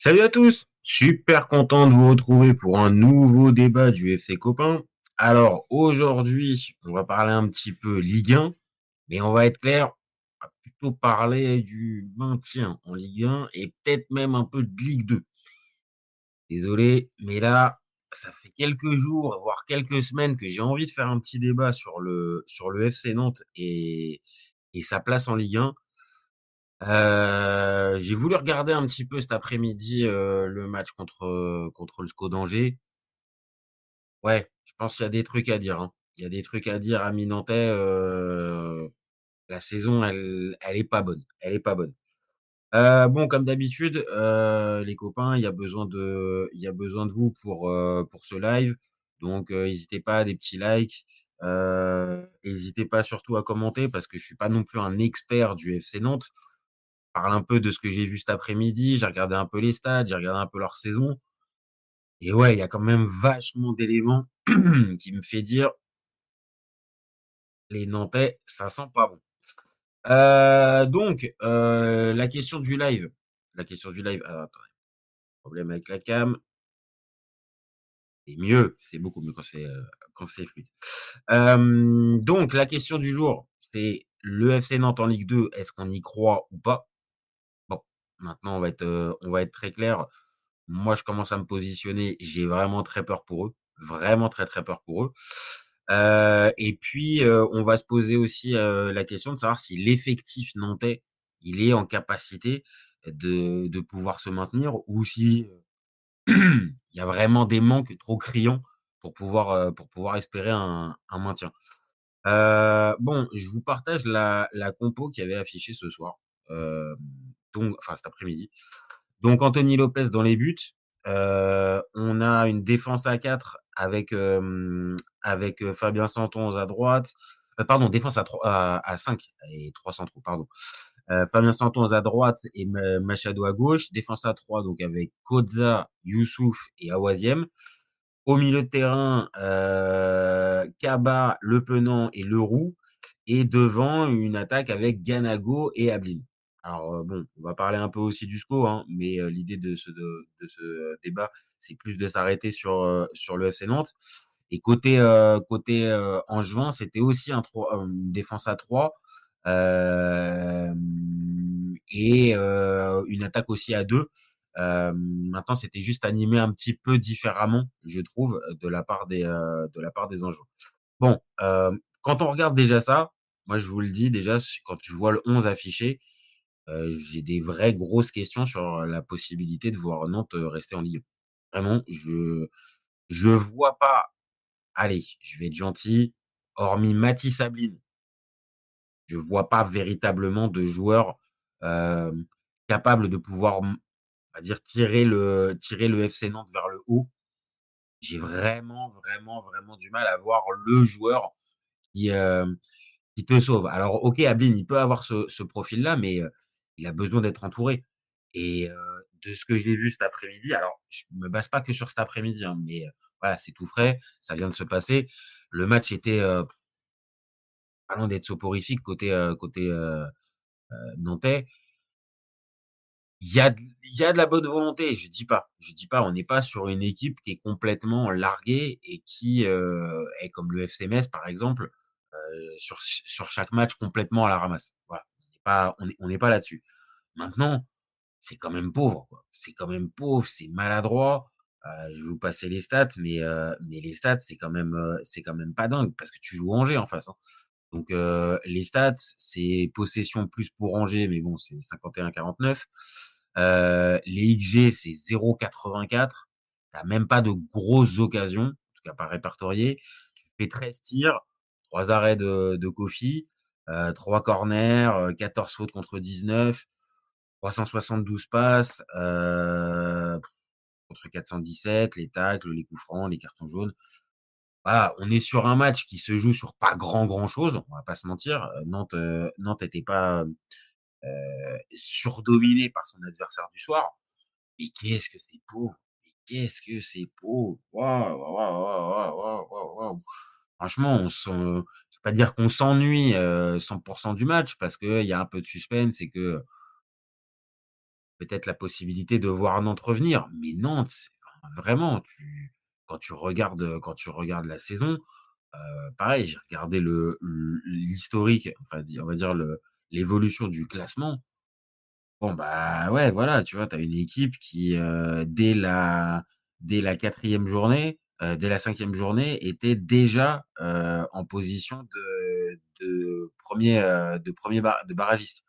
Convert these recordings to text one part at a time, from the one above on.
Salut à tous, super content de vous retrouver pour un nouveau débat du FC Copain. Alors aujourd'hui, on va parler un petit peu Ligue 1, mais on va être clair, on va plutôt parler du maintien en Ligue 1 et peut-être même un peu de Ligue 2. Désolé, mais là, ça fait quelques jours, voire quelques semaines que j'ai envie de faire un petit débat sur le FC Nantes et sa place en Ligue 1. J'ai voulu regarder un petit peu cet après-midi le match contre le SCO d'Angers. Ouais, je pense qu'il y a des trucs à dire, hein. Il y a des trucs à dire, amis nantais. La saison, elle est pas bonne. Elle est pas bonne. Bon, comme d'habitude, les copains, il y a besoin de vous pour ce live. Donc, n'hésitez pas à des petits likes. N'hésitez pas surtout à commenter parce que je suis pas non plus un expert du FC Nantes. Parle un peu de ce que j'ai vu cet après-midi. J'ai regardé un peu les stats, j'ai regardé un peu leur saison. Et ouais, il y a quand même vachement d'éléments qui me fait dire les Nantais, ça sent pas bon. Donc, la question du live. Ah, attends, problème avec la cam. C'est mieux, c'est beaucoup mieux quand c'est fluide. Donc, la question du jour, c'est le FC Nantes en Ligue 2, est-ce qu'on y croit ou pas? Bon, maintenant, on va être très clair. Moi, je commence à me positionner. J'ai vraiment très peur pour eux. Vraiment très, très peur pour eux. Et puis, on va se poser aussi la question de savoir si l'effectif nantais, il est en capacité de pouvoir se maintenir ou si il y a vraiment des manques trop criants pour pouvoir espérer un maintien. Bon, je vous partage la compo qui avait affiché ce soir, hem, donc enfin cet après-midi. Donc Anthony Lopez dans les buts. On a une défense à 4 avec Fabien Santonge à droite. Pardon, défense à 5 et 3 centraux, pardon. Fabien Santonge à droite et Machado à gauche. Défense à 3 donc avec Koza, Youssouf et Awaziem. Au milieu de terrain, Kaba, Le Penant et Leroux. Et devant, une attaque avec Ganago et Ablin. Alors, bon, on va parler un peu aussi du SCO, hein, mais l'idée de ce débat, c'est plus de s'arrêter sur le FC Nantes. Et côté Angevin, c'était aussi une défense à 3 et une attaque aussi à 2. Maintenant, c'était juste animé un petit peu différemment, je trouve, de la part des Angevins. Bon, quand on regarde déjà ça, moi je vous le dis déjà, quand je vois le 11 affiché, j'ai des vraies grosses questions sur la possibilité de voir Nantes, rester en Ligue 1. Vraiment, je vois pas, allez, je vais être gentil, hormis Mathys Ablin, je vois pas véritablement de joueur, hem, capable de pouvoir, on va dire tirer le FC Nantes vers le haut. J'ai vraiment, vraiment, vraiment du mal à voir le joueur qui, qui te sauve. Alors OK, Ablin, il peut avoir ce profil-là, mais il a besoin d'être entouré et de ce que j'ai vu cet après-midi, alors je me base pas que sur cet après-midi, hein, mais voilà, c'est tout frais, ça vient de se passer. Le match était, pas loin d'être soporifique côté nantais. Il y a de la bonne volonté, je dis pas, on n'est pas sur une équipe qui est complètement larguée et qui, est comme le FC Metz par exemple, sur chaque match complètement à la ramasse. Voilà, on n'est pas là-dessus. Maintenant, c'est quand même pauvre, quoi. C'est quand même pauvre, c'est maladroit. Je vais vous passer les stats, mais les stats, c'est quand même pas dingue parce que tu joues Angers en face, hein. Donc les stats, c'est possession plus pour Angers, mais bon, c'est 51-49. Les XG, c'est 0,84. Tu même pas de grosses occasions, en tout cas pas répertoriées. Tu fais 13 tirs, 3 arrêts de Kofi, 3 corners, 14 fautes contre 19, 372 passes, contre 417, les tacles, les coups francs, les cartons jaunes. Voilà, on est sur un match qui se joue sur pas grand chose, on va pas se mentir. Nantes était pas, surdominé par son adversaire du soir. Mais qu'est-ce que c'est pauvre! Mais qu'est-ce que c'est pauvre! Waouh, waouh, waouh, waouh, waouh, waouh, waouh! Franchement, je vais pas dire qu'on s'ennuie, 100 du match parce qu'il y a un peu de suspense et que peut-être la possibilité de voir Nantes revenir. Mais Nantes, c'est enfin, vraiment, quand tu regardes la saison, pareil, j'ai regardé l'historique, enfin, on va dire l'évolution du classement. Bon, bah, ouais, voilà, tu vois, tu as une équipe qui, dès la 4e journée, dès la 5e journée, était déjà, en position de barragiste.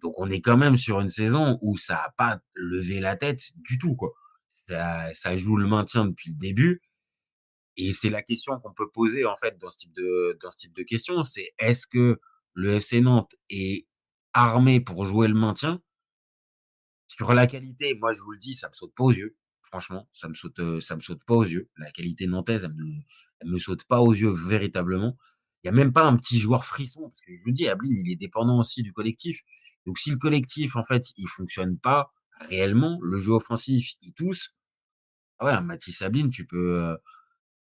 Donc on est quand même sur une saison où ça a pas levé la tête du tout, quoi. Ça joue le maintien depuis le début et c'est la question qu'on peut poser, en fait, dans ce type de question, c'est: est-ce que le FC Nantes est armé pour jouer le maintien? Sur la qualité, moi, je vous le dis, ça me saute pas aux yeux. Franchement, ça me saute pas aux yeux. La qualité nantaise, elle me saute pas aux yeux véritablement. Il y a même pas un petit joueur frisson parce que je vous le dis, Ablin, il est dépendant aussi du collectif. Donc si le collectif, en fait, il fonctionne pas réellement, le jeu offensif, il tousse, ah ouais, un Mathys Ablin, tu peux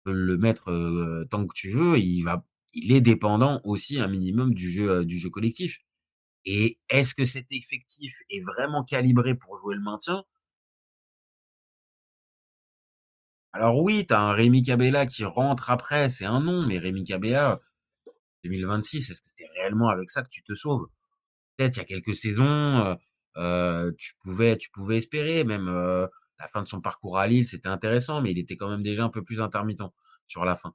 le mettre, tant que tu veux, il est dépendant aussi un minimum du jeu collectif. Et est-ce que cet effectif est vraiment calibré pour jouer le maintien? Alors oui, tu as un Rémi Cabella qui rentre après, c'est un nom, mais Rémi Cabella, 2026, est-ce que c'est réellement avec ça que tu te sauves? Peut-être il y a quelques saisons, tu pouvais espérer même, la fin de son parcours à Lille, c'était intéressant, mais il était quand même déjà un peu plus intermittent sur la fin.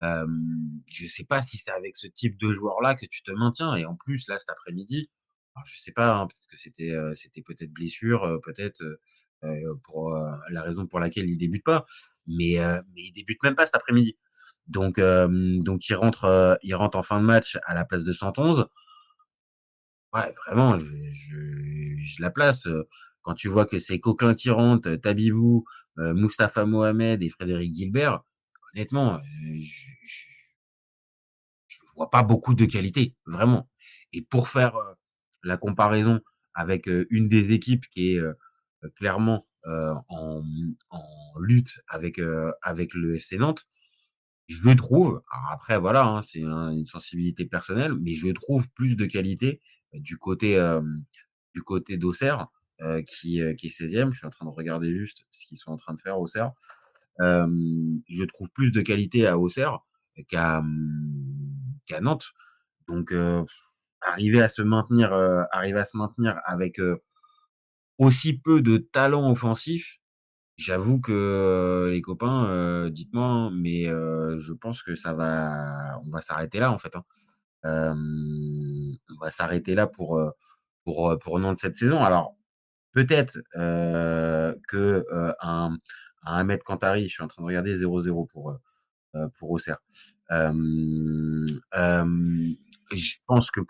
Je sais pas si c'est avec ce type de joueur-là que tu te maintiens et en plus là, cet après-midi, alors je sais pas, hein, parce que c'était peut-être blessure, peut-être, pour, la raison pour laquelle il débute pas, mais il débute même pas cet après-midi. Donc il rentre en fin de match à la place de 111. Ouais, vraiment, je la place, quand tu vois que c'est Coquelin qui rentre, Tabibou, Mustapha Mohamed et Frédéric Guilbert, honnêtement, je vois pas beaucoup de qualité, vraiment. Et pour faire, la comparaison avec, une des équipes qui est, clairement, en lutte avec le FC Nantes, je trouve, alors après voilà, hein, c'est une sensibilité personnelle, mais je trouve plus de qualité, du côté d'Auxerre, qui est 16e. Je suis en train de regarder juste ce qu'ils sont en train de faire, Auxerre. Je trouve plus de qualité à Auxerre qu'à Nantes. Donc arriver à se maintenir avec, aussi peu de talent offensif, j'avoue que, les copains, dites-moi, hein, mais je pense que on va s'arrêter là, en fait, hein. On va s'arrêter là pour Nantes cette saison. Alors peut-être, que, un Ahmed Kantari, je suis en train de regarder 0-0 pour Auxerre. Je pense que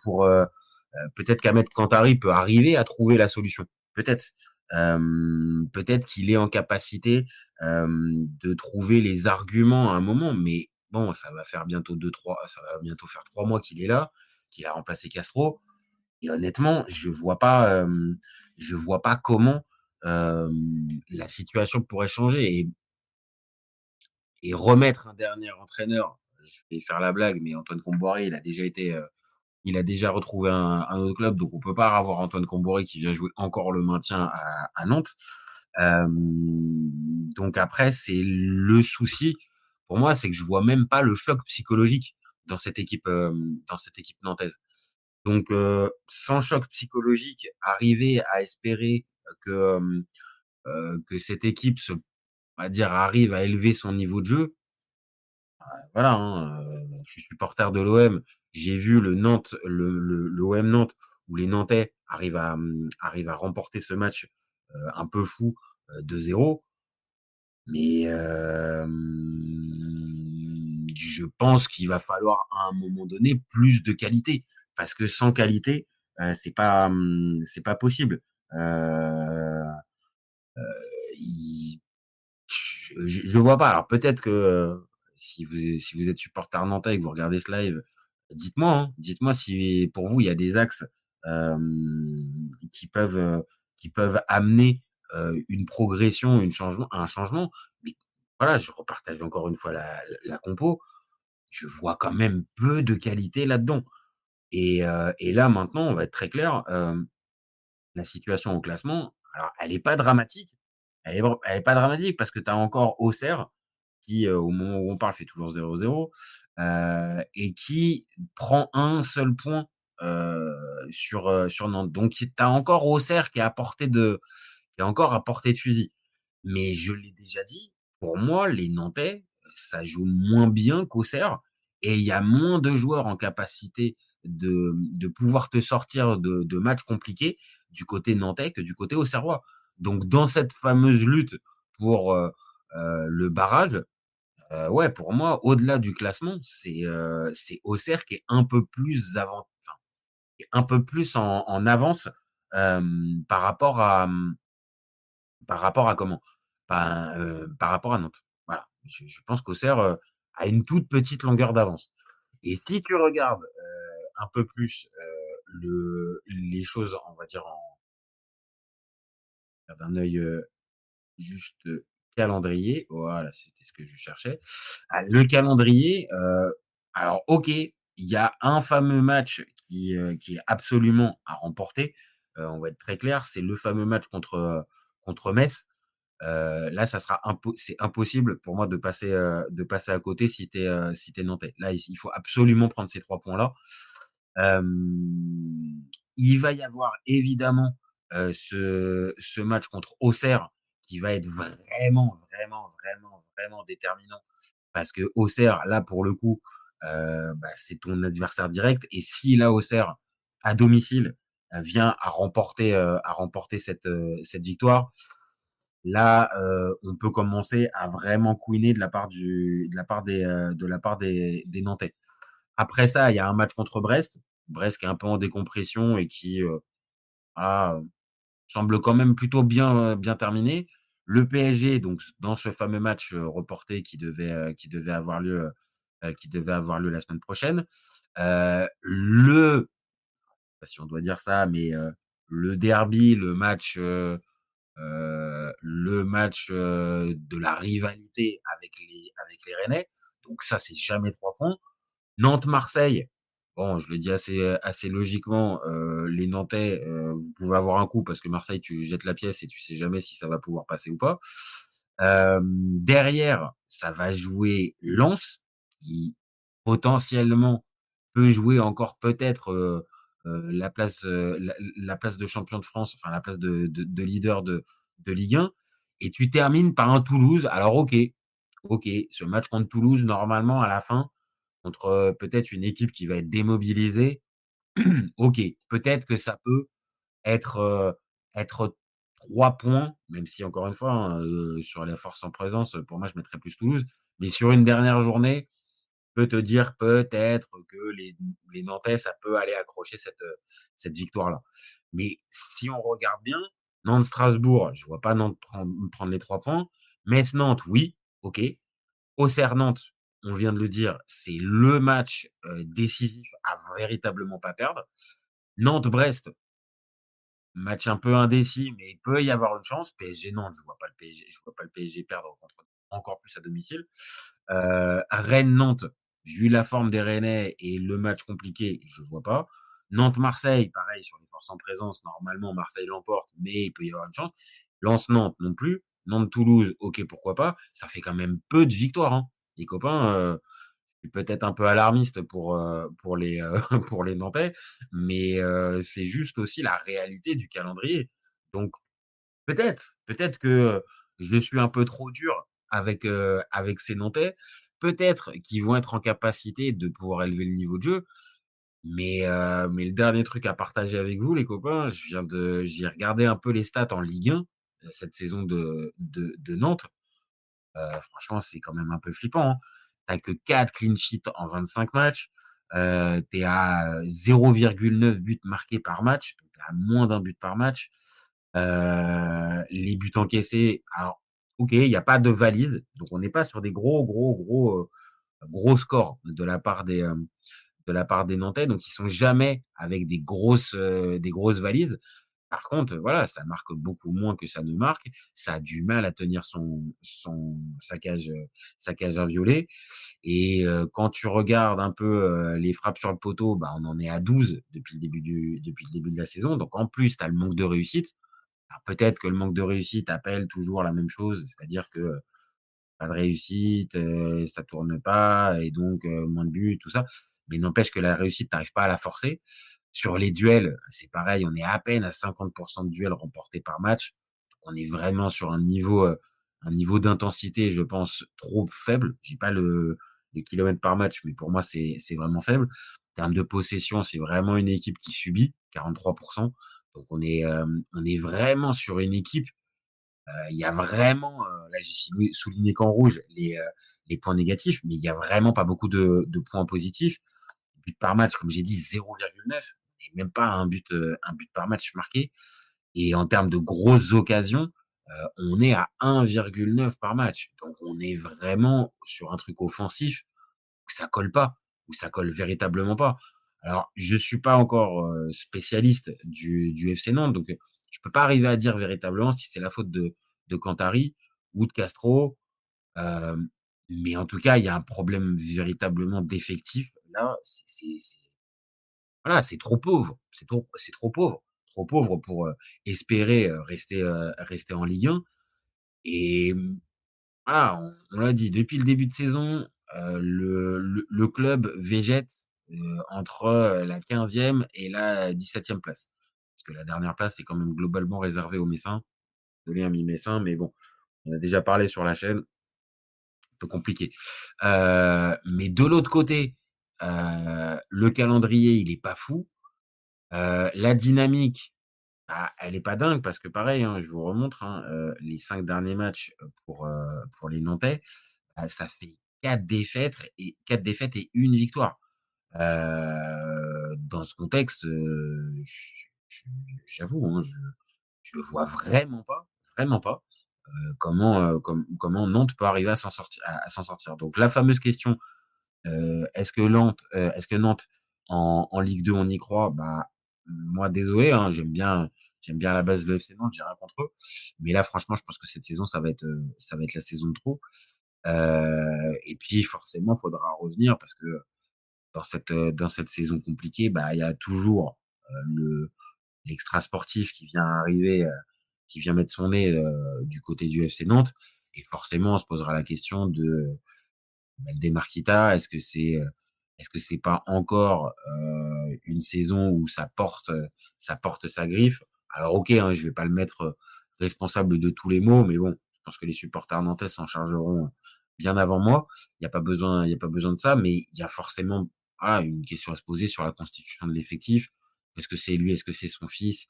peut-être qu'Ahmed Kantari peut arriver à trouver la solution. Peut-être. Peut-être qu'il est en capacité, de trouver les arguments à un moment, mais bon, ça va bientôt faire 3 mois qu'il est là, qu'il a remplacé Castro et honnêtement, je vois pas comment, la situation pourrait changer et remettre un dernier entraîneur, je vais faire la blague, mais Antoine Kombouaré, il a déjà retrouvé un autre club, donc on peut pas avoir Antoine Kombouaré qui vient jouer encore le maintien à Nantes. Donc après, c'est le souci pour moi, c'est que je vois même pas le choc psychologique dans cette équipe nantaise. Donc sans choc psychologique, arriver à espérer, que cette équipe on va dire, arrive à élever son niveau de jeu, voilà, hein, je suis supporter de l'OM. J'ai vu l'OM Nantes où les Nantais arrivent à remporter ce match, un peu fou, 2-0. Mais, je pense qu'il va falloir à un moment donné plus de qualité. Parce que sans qualité, c'est pas possible. Heu, il je vois pas. Alors peut-être que, si vous êtes supporter nantais et que vous regardez ce live, dites-moi, hein. Dites-moi si pour vous il y a des axes, qui peuvent amener, une progression, un changement. Mais voilà, je repartage encore une fois la compo. Je vois quand même peu de qualité là-dedans et là maintenant, on va être très clair, la situation au classement. Alors elle est pas dramatique, elle est pas dramatique parce que tu as encore Auxerre qui, au moment où on parle, fait toujours 0-0, et qui prend un seul point, sur Nantes. Donc tu as encore Auxerre qui est encore à portée de fusil. Mais je l'ai déjà dit, pour moi, les Nantais, ça joue moins bien qu'Auxerre et il y a moins de joueurs en capacité de pouvoir te sortir de matchs compliqués du côté nantais que du côté auxerrois. Donc dans cette fameuse lutte pour, le barrage, ouais, pour moi, au-delà du classement, c'est Auxerre qui est un peu plus enfin, qui est un peu plus en avance, par rapport à, par rapport à comment? Par rapport à Nantes. Voilà, je pense qu'Auxerre, a une toute petite longueur d'avance et si tu regardes, un peu plus, les choses, on va dire, d'un œil, juste, calendrier, voilà, c'était ce que je cherchais. Ah, le calendrier, alors OK, il y a un fameux match qui est absolument à remporter, on va être très clair, c'est le fameux match contre Metz. Là, ça sera c'est impossible pour moi de passer à côté si tu es nantais. Là, il faut absolument prendre ces 3 points-là. Hem, il va y avoir évidemment, ce match contre Auxerre qui va être vraiment, vraiment, vraiment, vraiment déterminant parce que Auxerre, là, pour le coup, bah, c'est ton adversaire direct et si là, Auxerre, à domicile, vient à remporter cette victoire, là, on peut commencer à vraiment couiner de la part des Nantais. Après ça, il y a un match contre Brest. Brest qui est un peu en décompression et qui, voilà, semble quand même plutôt bien terminé. Le PSG, donc dans ce fameux match, reporté qui devait avoir lieu la semaine prochaine. Je sais pas si on doit dire ça, mais, le derby, le match, de la rivalité avec les Rennais. Donc ça, c'est jamais 3 points. Nantes-Marseille, bon, je le dis assez logiquement, les Nantais, vous pouvez avoir un coup parce que Marseille, tu jettes la pièce et tu sais jamais si ça va pouvoir passer ou pas. Derrière, ça va jouer Lens, qui potentiellement peut jouer encore peut-être, la place de champion de France, enfin la place de leader de Ligue 1 et tu termines par un Toulouse. Alors OK, ce match contre Toulouse, normalement à la fin, contre, peut-être une équipe qui va être démobilisée, OK, peut-être que ça peut être, être 3 points, même si encore une fois, hein, sur les forces en présence, pour moi, je mettrais plus Toulouse. Mais sur une dernière journée, je peux te dire peut-être que les Nantais, ça peut aller accrocher cette victoire-là. Mais si on regarde bien, Nantes-Strasbourg, je vois pas Nantes prendre les 3 points. Metz-Nantes, oui, OK. Auxerre-Nantes, on vient de le dire, c'est le match, décisif à véritablement pas perdre. Nantes-Brest, match un peu indécis, mais il peut y avoir une chance. PSG-Nantes, je vois pas le PSG perdre contre encore plus à domicile. Rennes-Nantes, vu la forme des Rennais et le match compliqué, je vois pas. Nantes-Marseille, pareil sur les forces en présence, normalement Marseille l'emporte, mais il peut y avoir une chance. Lens-Nantes non plus. Nantes-Toulouse, OK, pourquoi pas. Ça fait quand même peu de victoires, hein. Les copains, je suis peut-être un peu alarmiste pour les, pour les Nantais, mais c'est juste aussi la réalité du calendrier. Donc peut-être que, je suis un peu trop dur avec ces Nantais. Peut-être qu'ils vont être en capacité de pouvoir élever le niveau de jeu, mais le dernier truc à partager avec vous les copains, j'ai regardé un peu les stats en Ligue 1, cette saison de Nantes. Franchement, c'est quand même un peu flippant, hein. Tu que 4 clean sheets en 25 matchs, tu es à 0,9 buts marqués par match, donc tu es à moins d'un but par match. Les buts encaissés, alors OK, il y a pas de valide, donc on n'est pas sur des gros scores de la part des Nantais, donc ils sont jamais avec des grosses valises. Par contre, voilà, ça marque beaucoup moins que ça ne marque. Ça a du mal à tenir son sa cage inviolée et quand tu regardes un peu, les frappes sur le poteau, bah, on en est à 12 depuis le début de la saison, donc en plus, tu as le manque de réussite. Alors peut-être que le manque de réussite appelle toujours la même chose, c'est-à-dire que, pas de réussite, ça tourne pas et donc moins de buts, tout ça. Mais n'empêche que la réussite, tu arrives pas à la forcer. Sur les duels, c'est pareil, on est à peine à 50 de duels remportés par match. Donc on est vraiment sur un niveau d'intensité, je pense, trop faible. Je dis pas les kilomètres par match, mais pour moi, c'est vraiment faible. En termes de possession, c'est vraiment une équipe qui subit, 43. Donc on est vraiment sur une équipe, il y a vraiment, là j'ai souligné qu'en rouge les points négatifs, mais il y a vraiment pas beaucoup de points positifs. But par match, comme j'ai dit, 0,9 et même pas un but par match marqué et en termes de grosses occasions, on est à 1,9 par match. Donc on est vraiment sur un truc offensif où ça colle pas, où ça colle véritablement pas. Alors je suis pas encore, spécialiste du FC Nantes, donc je peux pas arriver à dire véritablement si c'est la faute de Cantari ou de Castro, hem, mais en tout cas, il y a un problème véritablement d'effectif. Là, c'est voilà, c'est trop pauvre, c'est trop pauvre pour, espérer, rester en Ligue 1 et voilà, on l'a dit depuis le début de saison, le club végète, entre, la 15e et la 17e place. Parce que la dernière place est quand même globalement réservée aux Messins. Désolé, amis Messins, mais bon, on a déjà parlé sur la chaîne, un peu compliqué. Mais de l'autre côté, le calendrier, il est pas fou. La dynamique, bah, elle est pas dingue parce que pareil, hein, je vous remontre, hein, les 5 derniers matchs, pour les Nantais, ça fait 4 défaites et 1 victoire. Dans ce contexte, je j'avoue, hein, je vois vraiment pas, comment Nantes peut arriver à s'en sortir. Donc la fameuse question, est-ce que Nantes en Ligue 2 on y croit? Bah, moi désolé, hein, j'aime bien à la base le FC Nantes, j'ai rien contre eux. Mais là franchement, je pense que cette saison, ça va être la saison de trop. Et puis forcément, il faudra revenir parce que dans cette saison compliquée, bah, il y a toujours, le l'extra sportif qui vient arriver, qui vient mettre son nez, du côté du FC Nantes et forcément, on se posera la question de Valdemar est-ce que c'est pas encore, une saison où ça porte sa griffe? Alors OK, hein, je vais pas le mettre, responsable de tous les maux, mais bon, je pense que les supporters nantais s'en chargeront bien avant moi. Il y a pas besoin de ça, mais il y a forcément, voilà, une question à se poser sur la constitution de l'effectif. Est-ce que c'est lui? Est-ce que c'est son fils?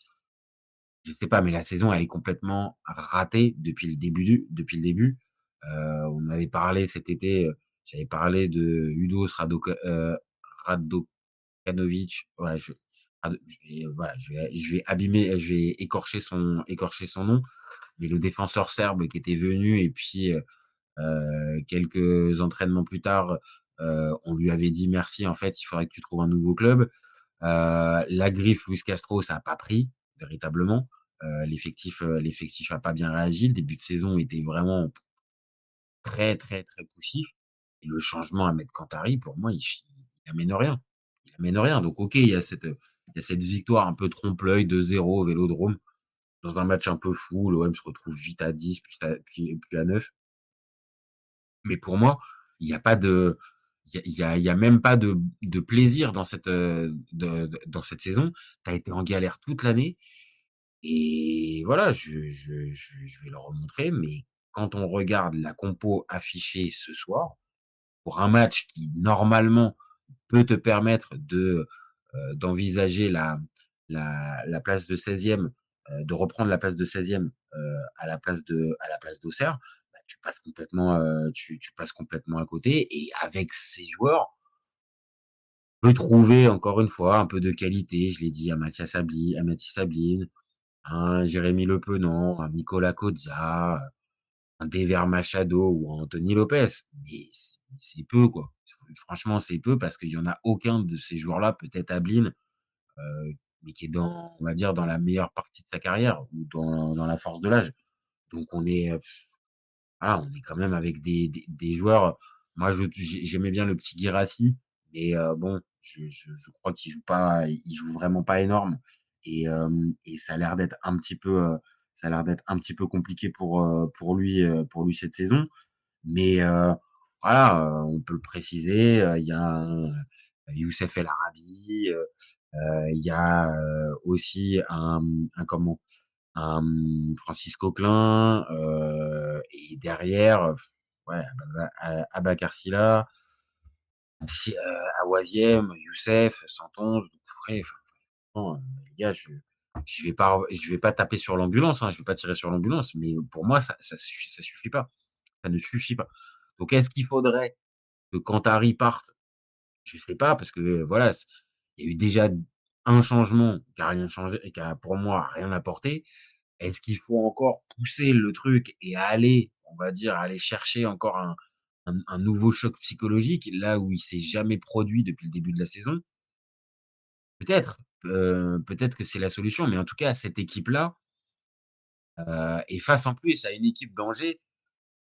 Je sais pas, mais la saison, elle est complètement ratée depuis le début. On avait parlé cet été, j'avais parlé de Udos Radokanovic. Ouais, voilà, je vais écorcher son nom, mais le défenseur serbe qui était venu et puis, quelques entraînements plus tard, on lui avait dit: «Merci, en fait, il faudrait que tu trouves un nouveau club». La griffe Luis Castro, ça a pas pris, véritablement. L'effectif a pas bien réagi. Le début de saison était vraiment très poussif et le changement à mettre Cantari, pour moi, il amène rien. Il amène rien. Donc OK, il y a cette victoire un peu trompe-l'œil 2-0 au Vélodrome dans un match un peu fou. L'OM se retrouve vite à 10 puis à 9. Mais pour moi, il y a pas de il y a même pas de plaisir dans dans cette saison. Tu as été en galère toute l'année et voilà, je vais le remontrer, mais quand on regarde la compo affichée ce soir, pour un match qui normalement peut te permettre d'envisager la place de 16e, de reprendre la place de 16e, à la place d'Auxerre, bah, tu passes complètement à côté et avec ces joueurs, on peut trouver encore une fois un peu de qualité, je l'ai dit, à Mathis Sabline, un Jérémy Le Penant, un Nicolas Kozza, un Dever Machado ou un Anthony Lopez. Mais c'est peu, quoi. Franchement, c'est peu parce qu'il y en a aucun de ces joueurs-là, peut-être Ablin, mais qui est dans, on va dire, dans la meilleure partie de sa carrière ou dans la force de l'âge. Donc on est, voilà, on est quand même avec des joueurs, moi j'aimais bien le petit Guirassy, mais bon, je crois qu'il joue vraiment pas énorme et ça a l'air d'être un petit peu, ça a l'air d'être un petit peu compliqué pour lui cette saison. Mais voilà, on peut le préciser, il y a Youssef El Arabi, il y a, aussi un comment? Un, Francis Coquelin, et derrière, ouais, Abakar Sylla, si, Awaziem, Youssef, Santonge, Doucouré, enfin franchement, les gars, je vais pas taper sur l'ambulance, hein, je vais pas tirer sur l'ambulance, mais pour moi, ça suffit pas. Ça ne suffit pas. Donc est-ce qu'il faudrait que Kantari parte? Je sais pas parce que, voilà, il y a eu déjà un changement qui a rien changé et qui a, pour moi, rien apporté. Est-ce qu'il faut encore pousser le truc et aller, on va dire, aller chercher encore un nouveau choc psychologique, là où il s'est jamais produit depuis le début de la saison? Peut-être, peut-être que c'est la solution, mais en tout cas, cette équipe-là, est face en plus à une équipe d'Angers,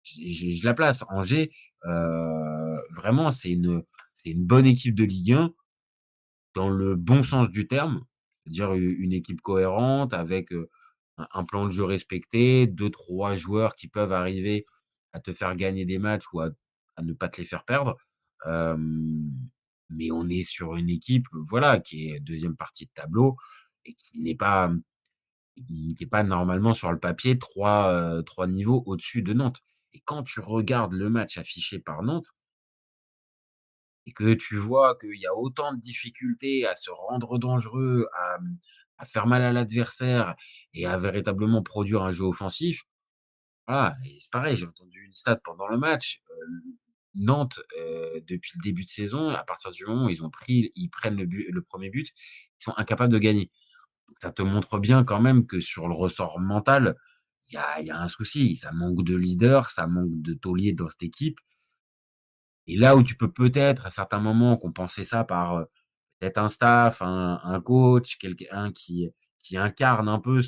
je la place. Angers, vraiment, c'est une bonne équipe de Ligue 1 dans le bon sens du terme, c'est-à-dire une équipe cohérente avec, un plan de jeu respecté, deux trois joueurs qui peuvent arriver à te faire gagner des matchs ou à ne pas te les faire perdre. Hem, mais on est sur une équipe, voilà, qui est deuxième partie de tableau et qui est pas normalement sur le papier 3 niveaux au-dessus de Nantes. Et quand tu regardes le match affiché par Nantes et que tu vois qu'il y a autant de difficultés à se rendre dangereux, à faire mal à l'adversaire et à véritablement produire un jeu offensif, voilà. Et c'est pareil, j'ai entendu une stat pendant le match, Nantes, depuis le début de saison, à partir du moment où ils prennent le premier but, ils sont incapables de gagner. Donc ça te montre bien quand même que sur le ressort mental, il y a un souci. Ça manque de leader, ça manque de taulier dans cette équipe. Et là où tu peux peut-être à certains moments compenser ça par, peut-être un staff, un coach, quelqu'un qui incarne un peu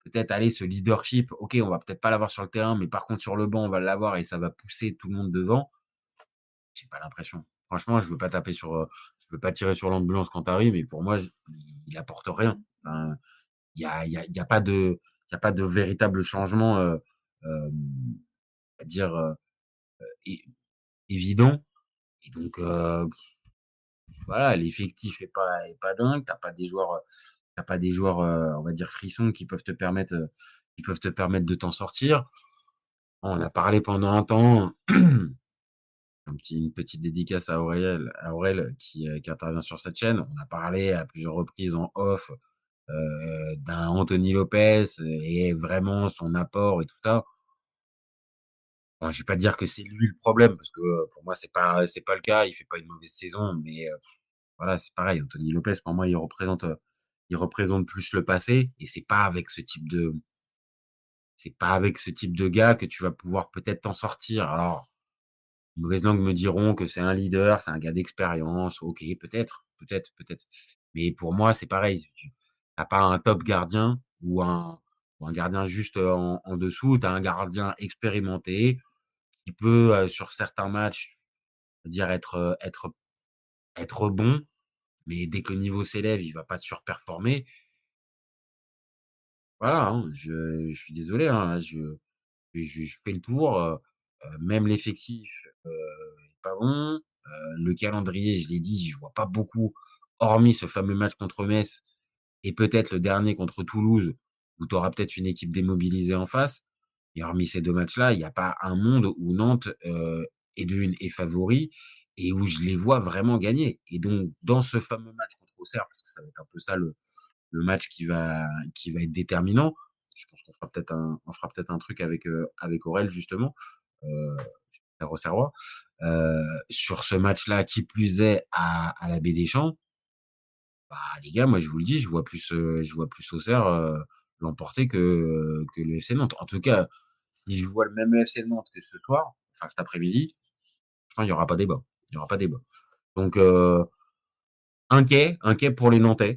peut-être aller ce leadership. OK, on va peut-être pas l'avoir sur le terrain, mais par contre sur le banc, on va l'avoir et ça va pousser tout le monde devant. J'ai pas l'impression. Franchement, je veux pas tirer sur l'ambulance quand tu arrives, mais pour moi, il apporte rien. Enfin, il y a pas de véritable changement, hem, on va dire, é évident. Et donc voilà, l'effectif est pas dingue. Tu pas des joueurs, on va dire frissons qui peuvent te permettre de t'en sortir. On a parlé pendant un temps, une petite dédicace à Aurel qui intervient sur cette chaîne. On a parlé à plusieurs reprises en off, d'un Anthony Lopez et vraiment son apport et tout ça. Bon, je vais pas dire que c'est lui le problème parce que, pour moi c'est pas le cas, il fait pas une mauvaise saison, mais, voilà, c'est pareil, Anthony Lopez pour moi il représente plus le passé et c'est pas avec ce type de gars que tu vas pouvoir peut-être t'en sortir. Alors, de mauvaises langues me diront que c'est un leader, c'est un gars d'expérience. OK, peut-être, peut-être, peut-être. Mais pour moi, c'est pareil, si tu as pas un top gardien ou un gardien juste, en dessous, tu as un gardien expérimenté qui peut, sur certains matchs, dire être bon, mais dès que le niveau s'élève, il va pas surperformer. Voilà, hein, je suis désolé, hein, je fais le tour, même l'effectif, est pas bon, le calendrier, je l'ai dit, je vois pas beaucoup, hormis ce fameux match contre Metz et peut-être le dernier contre Toulouse, où tu auras peut-être une équipe démobilisée en face. Et hormis ces 2 matchs-là, il y a pas un monde où Nantes, est de 1 est favori et où je les vois vraiment gagner. Et donc dans ce fameux match contre Auxerre, parce que ça va être un peu ça le match qui va être déterminant. Je pense qu'on fera peut-être un truc avec Aurel justement, heu, à Auxerrois. Sur ce match-là, qui plus est à la Baie des Champs, bah, les gars, moi je vous le dis, je vois plus Auxerre, l'emporter que le FC Nantes. En tout cas, si je vois le même FC Nantes que ce soir, enfin cet après-midi, franchement il y aura pas débat. Il y aura pas débat. Donc inquiet pour les Nantais.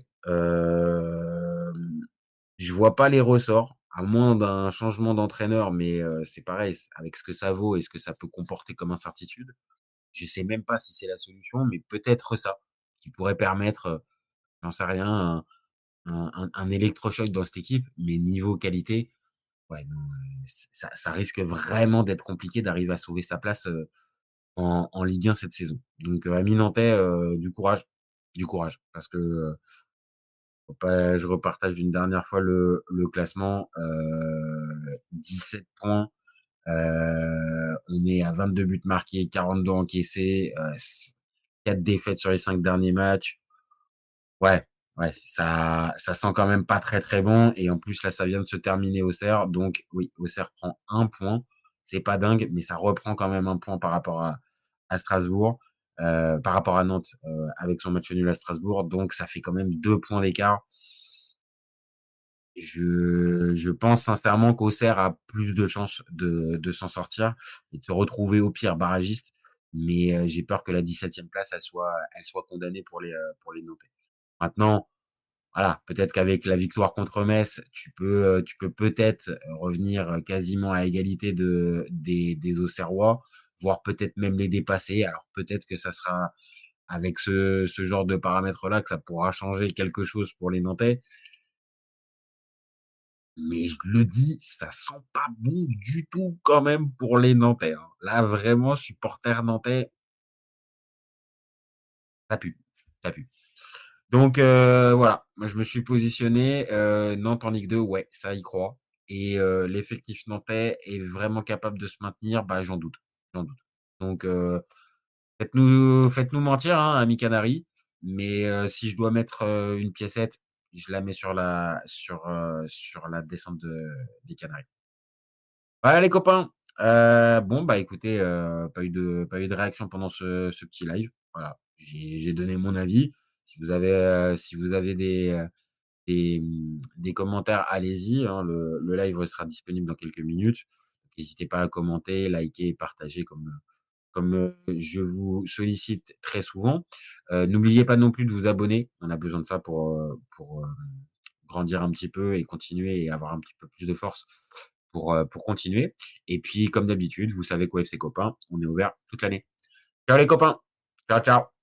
Je vois pas les ressorts, à moins d'un changement d'entraîneur, mais c'est pareil, avec ce que ça vaut et ce que ça peut comporter comme incertitude. Je sais même pas si c'est la solution, mais peut-être ça, qui pourrait permettre, j'en sais rien, un électrochoc dans cette équipe, mais niveau qualité, ouais, non, ça risque vraiment d'être compliqué d'arriver à sauver sa place, en Ligue 1 cette saison. Donc, amis nantais, du courage parce que, faut pas je repartage une dernière fois le classement, 17 points, on est à 22 buts marqués, 42 encaissés, 4 défaites sur les 5 derniers matchs. Ouais, ouais, ça sent quand même pas très, très bon et en plus là, ça vient de se terminer Auxerre, donc oui, Auxerre prend un point. C'est pas dingue, mais ça reprend quand même un point par rapport à Strasbourg, par rapport à Nantes, avec son match nul à Strasbourg, donc ça fait quand même 2 points d'écart. Je pense sincèrement qu'Auxerre a plus de chances de s'en sortir et de se retrouver au pire barragiste, mais j'ai peur que la 17e place, elle soit condamnée pour les Nantais. Maintenant, voilà, peut-être qu'avec la victoire contre Metz, tu peux peut-être, revenir, quasiment à égalité des Auxerrois, voire peut-être même les dépasser. Alors peut-être que ça sera avec ce genre de paramètres-là que ça pourra changer quelque chose pour les Nantais. Mais je le dis, ça sent pas bon du tout quand même pour les Nantais, hein. Là vraiment supporter nantais, ça pue, ça pue. Donc voilà, moi je me suis positionné, Nantes en Ligue 2, ouais, ça y croit et l'effectif nantais est vraiment capable de se maintenir, bah, j'en doute. Donc faites-nous mentir, hein, amis canaris, mais si je dois mettre, une piécette, je la mets sur la descente des Canaries. Ouais les copains, bon bah écoutez, pas eu de réaction pendant ce petit live. Voilà, j'ai donné mon avis. Si vous avez des commentaires, allez-y, hein, le live sera disponible dans quelques minutes. N'hésitez pas à commenter, liker et partager comme je vous sollicite très souvent. N'oubliez pas non plus de vous abonner. On a besoin de ça pour grandir un petit peu et continuer et avoir un petit peu plus de force pour continuer. Et puis, comme d'habitude, vous savez qu'au FC Copain, on est ouvert toute l'année. Ciao les copains. Ciao, ciao.